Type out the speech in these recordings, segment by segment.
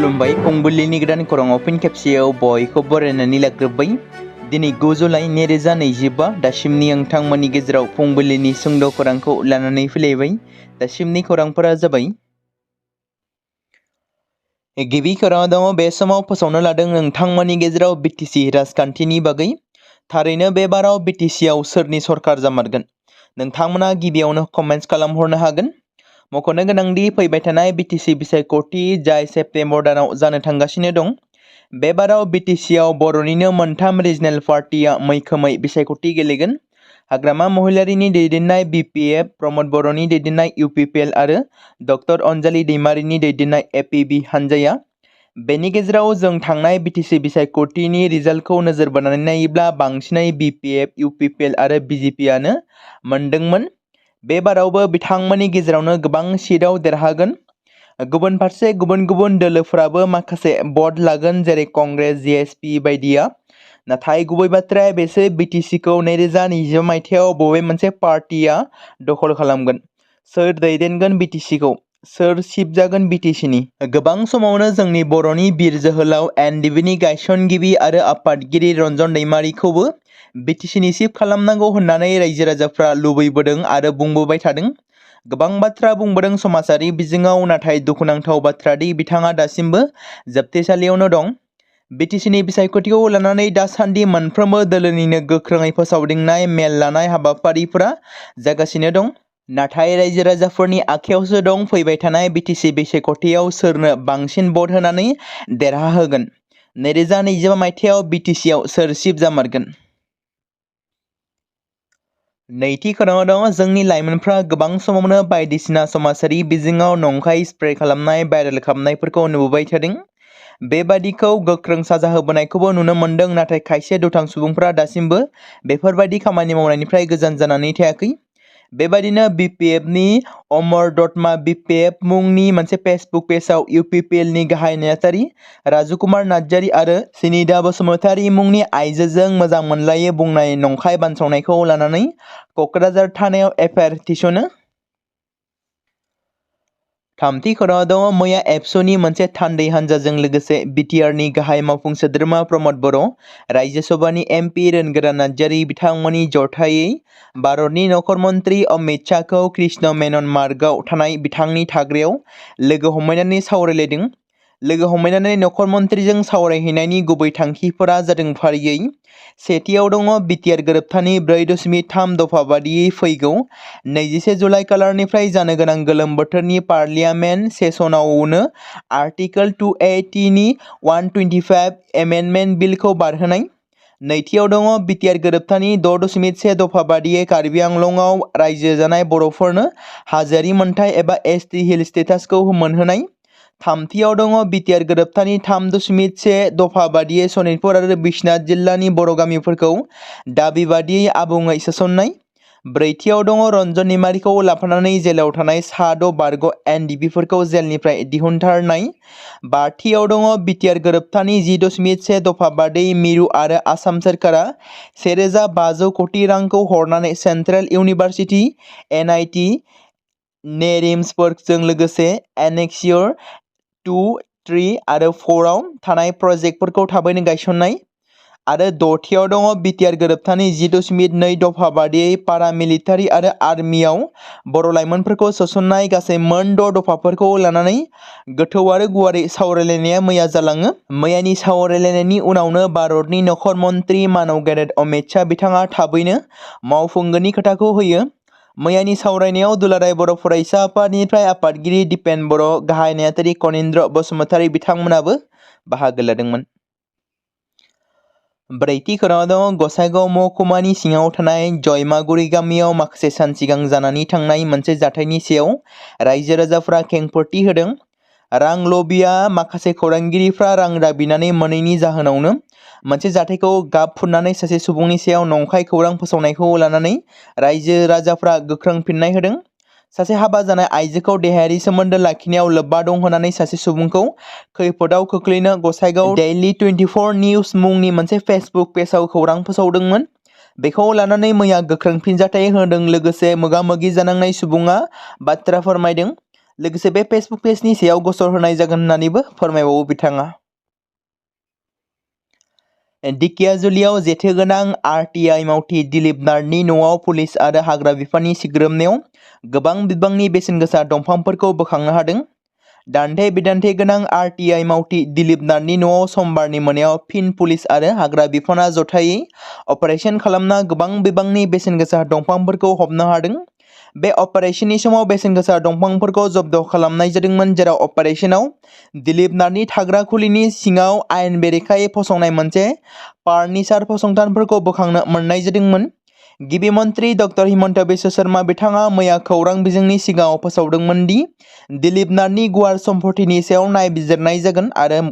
खुलुमबाय फुंबिलिनि गोदान खौराङाव फिन खेबसेयाव बयखौ बरायनानै लाग्रोबाय। दिनै 9 जुलाइ 2025 दासिमनि नोंथांमोननि गेजेराव फुंबिलिनि सुंद' खौरांखौ लानानै फैलायबाय। दासिमनि खौरांफोरा जाबाय। गिबि खौराङाव दङ बे समाव फोसावनो लादों नोंथांमोननि गेजेराव बिटिसि राजखान्थिनि बागै। थारैनो बे बाराव बिटिसिआव सोरनि सरकार जामारगोन? नोंथांमोना गिबियावनो कमेन्ट्स खालामहरनो हागोन। मख'नो गोनांदि फैबाय थानाय बिटिसि बिसायख'थि जाय सेप्तेम्बर दानाव जानो थांगासिनो दं। बे बाराव बिटिसिआव बर'निनो मोनथाम रिजनेल पार्टिया मैखोमै बिसायख'थि गेलेगोन। हाग्रामा महिलारिनि दैदेननाय बिपिएफ, प्रमद बर'नि दैदेननाय इउपिपिएल आरो डक्टर अनजालि दैमारिनि दैदेननाय एपिबि हानजाया। बेनि गेजेराव जों थांनाय बिटिसि बिसायख'थिनि रिजाल्टखौ नोजोर बोनानै नायोब्ला बांसिनै बिपिएफ, इउपिपिएल आरो बिजेपिआनो मोनदोंमोन। बे बारावबो बिथांमोननि गेजेरावनो गोबां सिटआव देरहागोन। गुबुन फारसे गुबुन गुबुन दोलोफोराबो माखासे भट लागोन जेरै कंग्रेस, जेएसपि बायदिया। नाथाय गुबै बाथ्राया बेसो बिटिसिखौ 2025 मायथाइयाव बबे मोनसे पार्टिया दखल खालामगोन? सोर दैदेनगोन बिटिसिखौ? सोर चिफ जागोन बिटिसिनि? गोबां समावनो जोंनि बर'नि बिर जोहोलाव एनडिबिनि गायसनगिरि आरो आफादगिरि रन्जन दैमारिखौबो बिटिसिनि चिफ खालामनांगौ होननानै रायजो राजाफ्रा लुबैबोदों आरो बुंबोबाय थादों। गोबां बाथ्रा बुंबोदों समाजारि बिजोङाव, नाथाय दुखुनांथाव बाथ्रा दि बिथाङा दासिमबो जोबथेसालियावनो दं। बिटिसिनि बिसायख'थिखौ लानानै दासान्दि मोनफ्रोमबो दोलोनिनो गोख्रोङै फोसावदिंनाय मेल लानाय हाबाफारिफोरा जागासिनो दं। नाथाय रायजो राजाफोरनि आखायावसो दं फैबाय थानाय बिटिसि बिसायख'थियाव सोरनो बांसिन भट होनानै देरहाहोगोन। 2025 मायथाइयाव बिटिसिआव सोर चिफ जामारगोन? नैथि खौराङाव दङ जोंनि लाइमोनफ्रा गोबां समावनो बायदिसिना समाजारि बिजोङाव नंखाय स्प्रे खालामनाय, भाइरेल खालामनायफोरखौ नुबोबाय थादों। बेबादिखौ गोख्रों साजा होबोनायखौबो नुनो मोन्दों, नाथाय खायसे दुथां सुबुंफ्रा दासिमबो बेफोरबायदि खामानि मावनायनिफ्राय गोजान जानानै थायाखै। बेबादिनो बिपिएफनि अमर दतमा बिपिएफ मुंनि मोनसे फेसबुक पेजआव इउपिपिएलनि गाहाय नेहाथारि राजुकुमार नार्जारि आरो सिनिदा बसुमतारी मुंनि आइजोजों मोजां मोनलायो बुंनाय नंखाय बानसावनायखौ लानानै क'क्राझार थानायाव एफआइआर थिसनो। थामथि खौराङाव दङ मैया एबसुनि मोनसे थान्दै हानजाजों लोगोसे बिटिआरनि गाहाय मावफुं सोद्रोमा प्रमद बर', रायजो सभानि एमपि रोनगोरा नार्जारि बिथांमोननि जथायै भारतनि नखर मन्त्रि अमित शाहखौ कृष्ण मेनन मार्गआव थानाय बिथांनि थाग्रायाव लोगो हमहैनानै सावरायलायदों। लोगो हमहैनानै नखर मन्त्रिजों सावरायहैनायनि गुबै थांखिफोरा जादों फारियै। सेथियाव दङ बिटिआर गोरोबथानि 4.3 दफा बादियै फैगौ 21 जुलाइ खालारनिफ्राय जानो गोनां गोलोम बोथोरनि पार्लियामेन्ट सेसनावनो आर्टिकल 280 नि 125 एमेन्डमेन्ट बिलखौ बारहोनाय। नैथियाव दङ बिटिआर गोरोबथानि 6.1 दफा बादियै कार्बि आंलंआव रायजो जानाय बर'फोरनो हाजोआरि मोनथाय एबा एसटि हिल स्टेटासखौ मोनहोनाय। थामथियाव दङ बिटिआर गोरोबथानि 3.1 दफा बादियै सनितपुर आरो बिश्वनाथ जिल्लानि बर' गामिफोरखौ दाबि बादियै आबुङै सोसननाय। ब्रैथियाव दङ रन्जन दैमारिखौ लाफानानै जेलाव थानाय सा 6 बारग' एनडिबिफोरखौ जेलनिफ्राय दिहुनथारनाय। बाथियाव दङ बिटिआर गोरोबथानि 10.1 दफा बादियै मिरु आरो आसाम सोरखारा 1,500 कोटि रांखौ हरनानै सेन्ट्रेल इउनिभार्सिटि, एनआइटि, नेरिम्सफोरजों लोगोसे एनेक्सियर 2, 3 आरो 4 आव थानाय प्रजेक्टफोरखौ थाबैनो गायसननाय। आरो दथियाव दङ बिटिआर गोरोबथानि 10.2 दफा बादियै पारामिलिटारि आरो आर्मियाव बर' लाइमोनफोरखौ सोसननाय। गासै मोन 6 दफाफोरखौ लानानै गोथौ आरो गुवारै सावरायलायनाया मैया जालाङो। मैयानि सावरायलायनायनि उनावनो भारतनि नखर मन्त्रि मानव गेदेर अमित शाह बिथाङा थाबैनो मावफुंगोननि खोथाखौ होयो। मैयानि सावरायनायाव दुलाराय बर' फरायसा आफादनिफ्राय आफादगिरि दिपेन बर', गाहाय नेहाथारि कनिन्द्र बसुमतारी बिथांमोनाबो बाहागो लादोंमोन। ब्रैथि खौराङाव दङ गसाइगाव महकुमानि सिङाव थानाय जयमागुरि गामियाव माखासे सान सिगां जानानै थांनाय मोनसे जाथायनि सायाव रायजो राजाफ्रा खेंफोरथि होदों। रां लबिया माखासे खौरांगिरिफ्रा रां दाबिनानै मोनैनि जाहोनावनो मोनसे जाथायखौ गाब फुननानै सासे सुबुंनि सायाव नंखाय खौरां फोसावनायखौ लानानै रायजो राजाफ्रा गोख्रों फिननाय होदों। सासे हाबा जानाय आइजोखौ देहायारि सोमोन्दो लाखिनायाव लोब्बा दं होननानै सासे सुबुंखौ खैफोदाव खोख्लैनो गसाइगाव डेइली 24 निउज मुंनि मोनसे फेसबुक पेजआव खौरां फोसावदोंमोन। बेखौ लानानै मैया गोख्रों फिनजाथाय होदों। लोगोसे मोगा-मोगि जानांनाय सुबुङा बाथ्रा फोरमायदों। लोगोसे बे फेसबुक पेजनि सायाव गसर होनाय जागोन होननानैबो फोरमायबावो बिथाङा। दिकियाजुलियाव जेथो गोनां आरटिआइ मावथि दिलीप नाथनि न'आव पुलिस आरो हाग्रा बिफाननि सिग्रोमनायाव गोबां बिबांनि बेसेन गोसा दंफांफोरखौ बोखांनो हादों। दान्थे बिदान्थे गोनां आरटिआइ मावथि दिलीप नाथनि न'आव समबारनि मोनायाव फिन पुलिस आरो हाग्रा बिफाना जथायै अपारेशन खालामना गोबां बिबांनि बेसेन गोसा दंफांफोरखौ हमनो हादों। बे अपारेशननि समाव बेसेन गोसा दंफांफोरखौ जब्द खालामनाय जादोंमोन, जेराव अपारेशनाव दिलीप नाथनि थाग्रा खुलिनि सिङाव आयेन बेरेखायै फसंनाय मोनसे फार्निचार फसंथानफोरखौ बोखांनो मोननाय जादोंमोन। गिबि मन्थ्रि डक्टर हिमन्त बिश्व शर्मा बिथाङा मैया खौरां बिजोंनि सिगाङाव फोसावदोंमोन दि दिलीप नाथनि गुवार सम्पथिनि सायाव नायबिजिरनाय जागोन आरो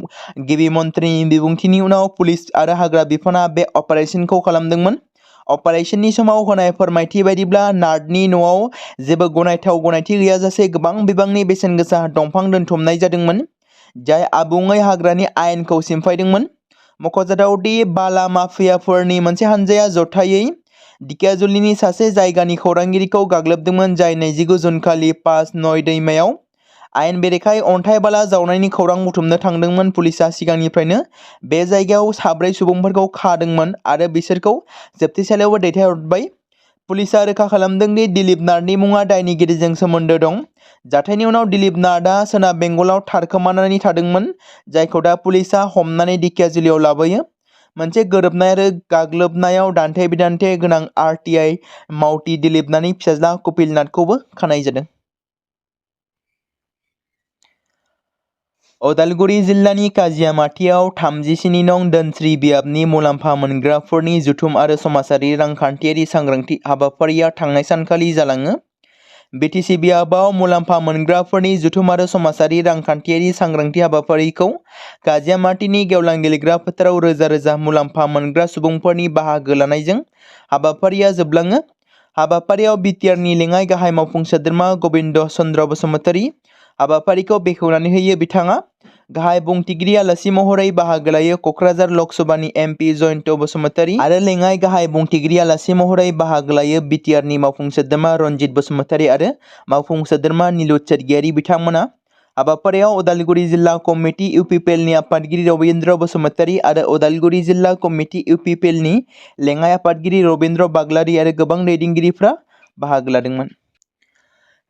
गिबि मन्थ्रिनि बिबुंथिनि उनाव पुलिस आरो हाग्रा बिफाना बे अपारेशनखौ खालामदोंमोन। अपारेशननि समाव होनाय फोरमायथि बायदिब्ला नाथनि न'आव जेबो गनायथि गैयाजासे गोबां बिबांनि बेसेन गोसा दंफां दोनथुमनाय जादोंमोन, जाय आबुङै हाग्रानि आयेनखौ सिफायदोंमोन। मख'जाथाव दि बाला माफियाफोरनि मोनसे हानजाया जथायै दिकियाजुलिनि सासे जायगानि खौरांगिरिखौ गाग्लोबदोंमोन, जाय 29 जुन खालि पास नय दैमायाव आयेन बेरेखायै अन्थाइ बाला जावनायनि खौरां बुथुमनो थांदोंमोन। पुलिसआ सिगांनिफ्रायनो बे जायगायाव 4 सुबुंफोरखौ खादोंमोन आरो बिसोरखौ जोबथेसालियावबो दैथायहरबाय। पुलिसआ रोखा खालामदों दि दिलीप नाथनि मुङा दायनिगिरिजों सोमोन्दो दं। जाथायनि उनाव दिलीप नाथआ सोनाब बेंगलाव थाखोमानानै थादोंमोन, जायखौ दा पुलिसआ हमनानै दिकियाजुलियाव लाबोयो। मोनसे गोरोबनाय आरो गाग्लोबनायाव दान्थे बिदान्थे गोनां आरटिआइ मावथि दिलीप नाथनि फिसाज्ला कपिल नाथखौबो खानाय जादों। उदालगुरि जिल्लानि काजियामाटियाव 37 नं धोनस्रि बियाबनि मुलाम्फा मोनग्राफोरनि जथुम आरो समाजारि रांखान्थियारि सांग्रांथि हाबाफारिया थांनाय सानखालि जालाङो। बिटिसि बियाबाव मुलाम्फा मोनग्राफोरनि जथुम आरो समाजारि रांखान्थियारि सांग्रांथि हाबाफारिखौ काजियामाटिनि गेवलां गेलेग्रा फोथाराव रोजा रोजा मुलाम्फा मोनग्रा सुबुंफोरनि बाहागो लानायजों हाबाफारिया जोबलाङो। हाबाफारियाव बिटिआरनि लेङाइ गाहाय मावफुं सोद्रोमा गबिन्द चन्द्र बसुमतारी हाबाफारिखौ बेखेवनानै होयो। बिथाङा गाहाय बुंथिगिरि आलासि महरै बाहागो लायो। कक्राझार लकसभानि एमपि जयन्त बसुमतारी आरो लेङाइ गाहाय बुंथिगिरि आलासि महरै बाहागो लायो बिटिआरनि मावफुं सोद्रोमा रनजित बसुमतारी आरो मावफुं सोद्रोमा निलुत सोरगियारि। बिथांमोना हाबाफारियाव उदालगुरि जिल्ला कमिटि इउपिपिएलनि आफादगिरि रबिन्द्र बसुमतारी आरो उदालगुरि जिल्ला कमिटि इउपिपिएलनि लेङाइ आफादगिरि रबिन्द्र बाग्लारि आरो गोबां दैदेनगिरिफ्रा बाहागो लादोंमोन।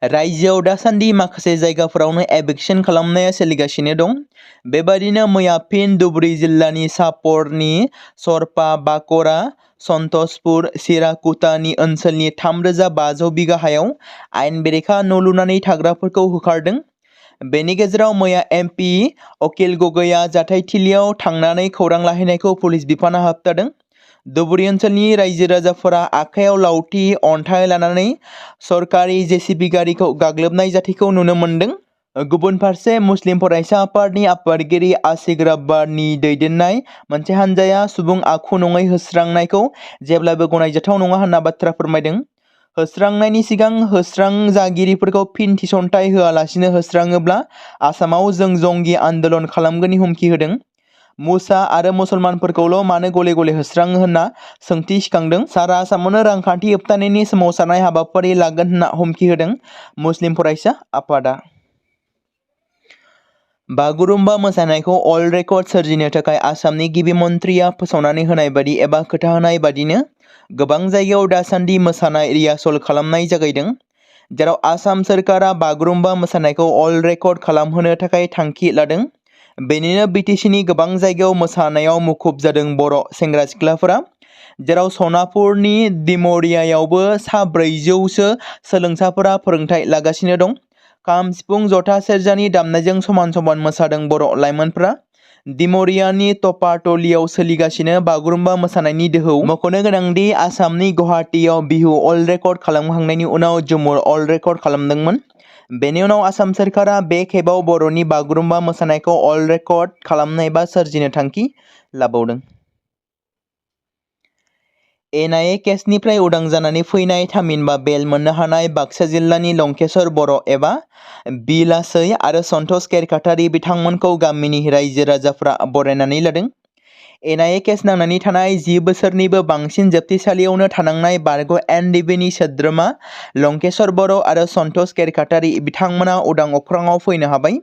रायजोआव दासान्दि माखासे जायगाफोरावनो एभिक्शन खालामनाया सोलिगासिनो दं। बेबादिनो मैया फिन धुबुरी जिल्लानि चापरनि सरपा, बाकरा, सन्तोषपुर, सिराकुटानि ओनसोलनि 3500 बिगा हायाव आयेन बेरेखा न' लुनानै थाग्राफोरखौ होखारदों। बेनि गेजेराव मैया एमपि अखिल गगैआ जाथायथिलियाव थांनानै खौरां लाहैनायखौ पुलिस बिफाना होबथादों। धुबुरी ओनसोलनि रायजो राजाफोरा आखायाव लावथि, अन्थाइ लानानै सरकारि जेसिबि गारिखौ गाग्लोबनाय जाथायखौ नुनो मोन्दों। गुबुन फारसे मुस्लिम फरायसा आफादनि आफादगिरि आसिक राब्बारनि दैदेननाय मोनसे हानजाया सुबुं आखु नङै होस्रांनायखौ जेब्लाबो गनायजाथाव नङा होनना बाथ्रा फोरमायदों। होस्रांनायनि सिगां होस्रांजागिरिफोरखौ फिन थिसनथाइ होआलासिनो होस्राङोब्ला आसामाव जों जंगि आन्दोलन खालामगोननि हुमखि होदों। मुसा आरो मुसलमानफोरखौल' मानो गले गले होस्राङो होनना सोंथि सिखांदों। सारा आसामावनो रांखान्थि होबथानायनि सोमावसारनाय हाबाफारि लागोन होनना हुमखि होदों मुस्लिम फरायसा आफादा। बागुरुम्बा मोसानायखौ अल रेकर्ड सोरजिनो थाखाय आसामनि गिबि मन्थ्रिया फोसावनानै होनाय बादि एबा खोथा होनाय बादिनो गोबां जायगायाव दासान्दि मोसानाय रिहार्सल खालामनाय जागायदों, जेराव आसाम सोरखारा बागुरुम्बा मोसानायखौ अल रेकर्ड खालामहोनो थाखाय थांखि लादों। बेनिनो बिटिसिनि गोबां जायगायाव मोसानायाव मुखुब जादों बर' सेंग्रा सिख्लाफोरा, जेराव सनापुरनि दिमरियायावबो सा 400सो सोलोंसाफोरा फोरोंथाइ लागासिनो दं। खाम, सिफुं, जथा, सेरजानि दामनायजों समान समान मोसादों बर' लाइमोनफ्रा। दिमरियानि टपाटलियाव सोलिगासिनो बागुरुम्बा मोसानायनि दोहौ। मख'नो गोनांदि आसामनि गुवाहाटीयाव बिहु अल रेकर्ड खालामखांनायनि उनाव झुमुर अल रेकर्ड खालामदोंमोन। बेनि उनाव आसाम सोरखारा बे खेबाव बर'नि बागुरुम्बा मोसानायखौ अल रेकर्ड खालामनो एबा सोरजिनो थांखि लाबावदों। एनआइए केसनिफ्राय उदां जानानै फैनाय थामहिनबा बेल मोननो हानाय बाक्सा जिल्लानि लंकेश्वर बर' एबा बिलासै आरो सन्तोष केरकाटारि बिथांमोनखौ गामिनि रायजो राजाफ्रा बरायनानै लादों। एनआइए केस नांनानै थानाय 10 बोसोरनिबो बांसिन जोबथेसालियावनो थानांनाय बारग' एनडिबिनि सोद्रोमा लंकेश्वर बर' आरो सन्तोष केरकाटारि बिथांमोना उदां अख्राङाव फैनो हाबाय।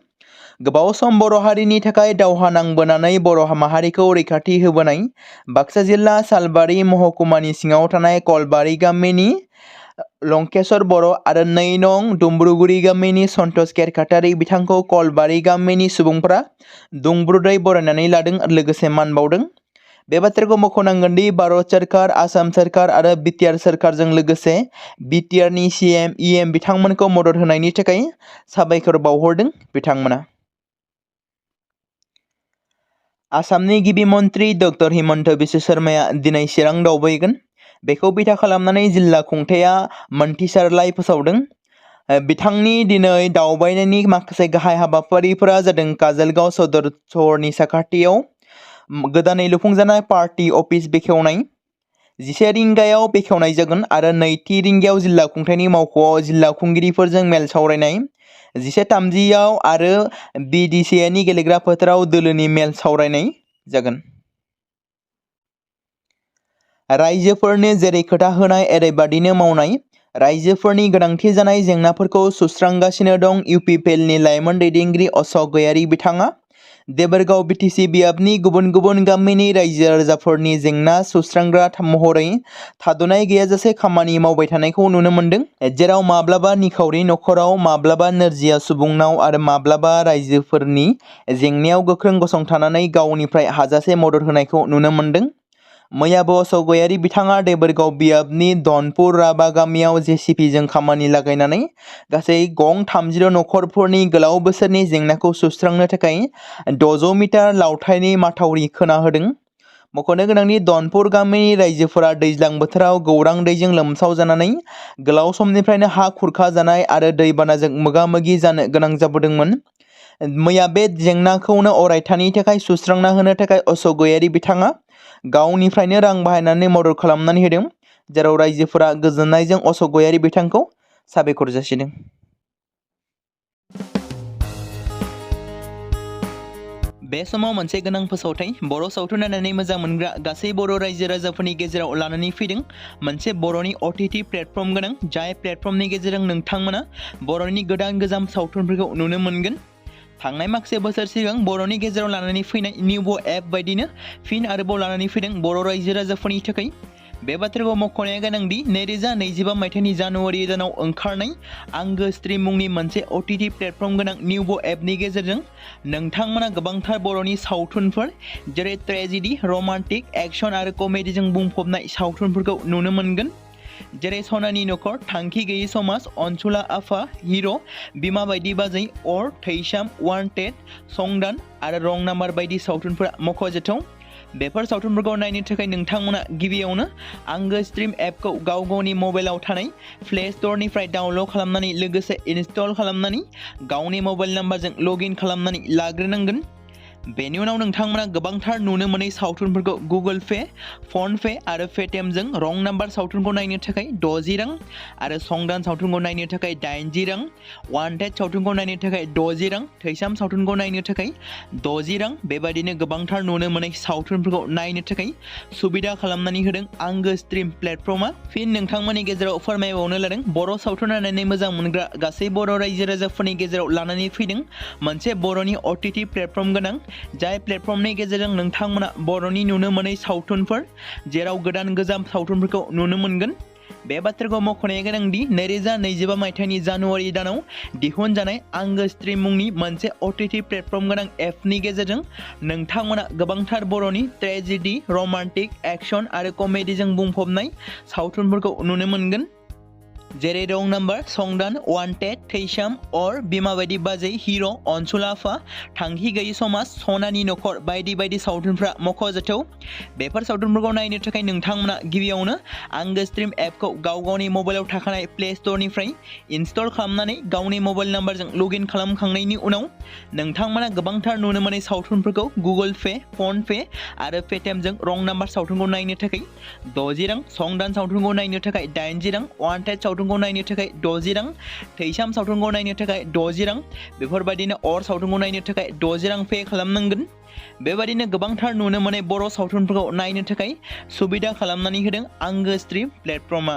गोबाव सम बर' हारिनि थाखाय दावहा नांबोनानै बर' माहारिखौ रैखाथि होबोनाय बाक्सा जिल्ला सालबारि महकुमानि सिङाव थानाय कलबारि गामिनि लंकेश्वर बर' आरो 2 नं दुम्ब्रुगुरि गामिनि सन्तोष केरकाटारि बिथांखौ कलबारि गामिनि सुबुंफोरा दुंब्रुदै बरायनानै लादों लोगोसे मान बावदों। बे बाथ्राखौ मख'नांगोन दि भारत सरकार, आसाम सरकार आरो बिटिआर सरकारजों लोगोसे बिटिआरनि सीएम, ईएम बिथांमोनखौ मदद होनायनि थाखाय साबायखर बावहरदों बिथांमोना। आसामनि गिबि मन्त्रि डक्टर हिमन्त बिश्व शर्माया दिनै चिरां दावबायगोन। बेखौ बिथा खालामनानै जिल्ला खुंथाया मोनथिसारलाइ फोसावदों। बिथांनि दिनै दावबायनायनि माखासे गाहाय हाबाफारिफोरा जादों काजलगांव सदर सहरनि साखाथियाव गोदानै लुफुंजानाय पार्टी अफिस बेखेवनाय, 11 रिंगायाव बेखेवनाय जागोन आरो 2थि रिंगायाव जिल्ला खुंथायनि मावख'आव जिल्ला खुंगिरिफोरजों मेल सावरायनाय, 11:30 आरो बिडिसिएनि गेलेग्रा फोथाराव दोलोनि मेल सावरायनाय जागोन। रायजोफोरनो जेरै खोथा होनाय एरैबादिनो मावनाय, रायजोफोरनि गोनांथि जानाय जेंनाफोरखौ सुस्रांगासिनो दं इउपिपिएलनि लाइमोन दैदेनगिरि अशोक गयारि बिथाङा देबोरगाव बिटिसि बियाबनि गुबुन गुबुन गामिनि रायजो राजाफोरनि जेंना सुस्रांग्रा महरै थाद'नाय गैयाजासे खामानि मावबाय थानायखौ नुनो मोन्दों, जेराव माब्लाबा निखावरि नखराव, माब्लाबा नोरजिया सुबुंनाव आरो माब्लाबा रायजोफोरनि जेंनायाव गोख्रों गसंथानानै गावनिफ्राय हाजासे मदद होनायखौ नुनो मोन्दों। मैयाबो अशोक गयारि बिथाङा देबोरगाव बियाबनि धनपुर राबा गामियाव जेसिपिजों खामानि लागायनानै गासै गं 30 नखरफोरनि गोलाव बोसोरनि जेंनाखौ सुस्रांनो थाखाय 600 मिटार लावथाइनि माथावरि खोना होदों। मख'नो गोनांदि धनपुर गामिनि रायजोफोरा दैज्लां बोथोराव गौरां दैजों लोमसाव जानानै गोलाव समनिफ्रायनो हा खुरखा जानाय आरो दैबानाजों मोगा-मोगि जानो गोनां जाबोदोंमोन। मैया बे जेंनाखौनो अरायथानि थाखाय सुस्रांना होनो थाखाय अशोक गयारि बिथाङा गावनिफ्रायनो रां बाहायनानै मदद खालामनानै होदों, जेराव रायजोफोरा गोजोननायजों अशोक गयारि बिथांखौ साबायखर जासिदों। बे समाव मोनसे गोनां फोसावथाय बर' सावथुन नायनानै मोजां मोनग्रा गासै बर' रायजो राजाफोरनि गेजेराव लानानै फैदों मोनसे बर'नि OTT प्लेटफर्म गोनां, जाय प्लेटफर्मनि गेजेरजों नोंथांमोना बर'नि गोदान गोजाम सावथुनफोरखौ नुनो मोनगोन। थांनाय माखासे बोसोर सिगां बर'नि गेजेराव लानानै फैनाय निउबो एप बायदिनो फिन आरोबाव लानानै फैदों बर' रायजो राजाफोरनि थाखाय। बे बाथ्राखौ मख'नाया गोनांदि 2025 मायथाइनि जानुवारि दानाव ओंखारनाय आंगो स्ट्रिम मुंनि मोनसे OTT प्लेटफर्म गोनां निउबो एपनि गेजेरजों नोंथांमोना गोबांथार बर'नि सावथुनफोर जेरै ट्रेजेडि, रमान्टिक, एक्शन आरो कमेडिजों बुंफबनाय सावथुनफोरखौ नुनो मोनगोन। जेरै सनानि नखर, थांखि गैयै समाज, अनसुला आफा, हिर', बिमा बायदि बाजै, अर, थैसाम, वान्टेड, संदान आरो रं नाम्बार बायदि सावथुनफोरा मख'जाथाव। बेफोर सावथुनफोरखौ नायनो थाखाय नोंथांमोना गिबियावनो आंगो स्ट्रिम एपखौ गाव गावनि मबाइलाव थानाय प्ले स्ट'रनिफ्राय डाउनल'ड खालामनानै लोगोसे इनस्टल खालामनानै गावनि मबाइल नाम्बारजों लगइन खालामनानै लाग्रोनांगोन। बेनि उनाव नोंथांमोना गोबांथार नुनो मोनै सावथुनफोरखौ गुगोल पे, फन पे आरो पेटिएमजों रं नाम्बार सावथुनखौ नायनो थाखाय 60 रां आरो संदान सावथुनखौ नायनो थाखाय 80 रां, वान्टेड सावथुनखौ नायनो थाखाय 60 रां, थैसाम सावथुनखौ नायनो थाखाय 60 रां बेबायदिनो गोबांथार नुनो मोनै सावथुनफोरखौ नायनो थाखाय सुबिदा खालामनानै होदों आंगो स्ट्रिम प्लेटफर्मा। फिन नोंथांमोननि गेजेराव फोरमायबावनो लादों बर' सावथुन नायनानै मोजां मोनग्रा गासै बर' रायजो राजाफोरनि गेजेराव लानानै फैदों मोनसे बर'नि OTT प्लेटफर्म गोनां, जाय प्लेटफर्मनि गेजेरजों नोंथांमोना बर'नि नुनो मोनै सावथुनफोर जेराव गोदान गोजाम सावथुनफोरखौ नुनो मोनगोन। बे बाथ्राखौ मख'नाया गोनांदि 2025 मायथाइनि जानुवारि दानाव दिहुनजानाय आंगो स्ट्रिम मुंनि मोनसे OTT प्लेटफर्म गोनां एपनि गेजेरजों नोंथांमोना गोबांथार बर'नि ट्रेजेडि, रमान्टिक, एक्शन आरो कमेडिजों बुंफबनाय सावथुनफोरखौ नुनो मोनगोन। जेरै रं नाम्बार, संदान, वान्टेड, थैसाम, अर, बिमा बायदि बाजै, हिर', अनसुला आफा, थांखि गैयै समाज, सनानि नखर बायदि बायदि सावथुनफ्रा मख'जाथाव। बेफोर सावथुनफोरखौ नायनो थाखाय नोंथांमोना गिबियावनो आंगो स्ट्रिम एपखौ गाव गावनि मबाइलाव थाखानाय प्ले स्ट'रनिफ्राय इनस्टल खालामनानै गावनि मबाइल नाम्बारजों लगइन खालामखांनायनि उनाव नोंथांमोना गोबांथार नुनो मोनै सावथुनफोरखौ गुगोल पे, फन पे आरो पेटिएमजों रं नाम्बार सावथुनखौ नायनो थाखाय 60 रां, संदान सावथुनखौ नायनो थाखाय 80 रां, वान्टेड सावथुनखौ सावथुनखौ नायनो थाखाय 60 रां, थैसाम सावथुनखौ नायनो थाखाय 60 रां, बेफोरबायदिनो अर सावथुनखौ नायनो थाखाय 60 रां पे खालामनांगोन। बेबायदिनो गोबांथार नुनो मोननाय बर' सावथुनफोरखौ नायनो थाखाय सुबिदा खालामनानै होदों आंगो स्ट्रिम प्लेटफर्मआ।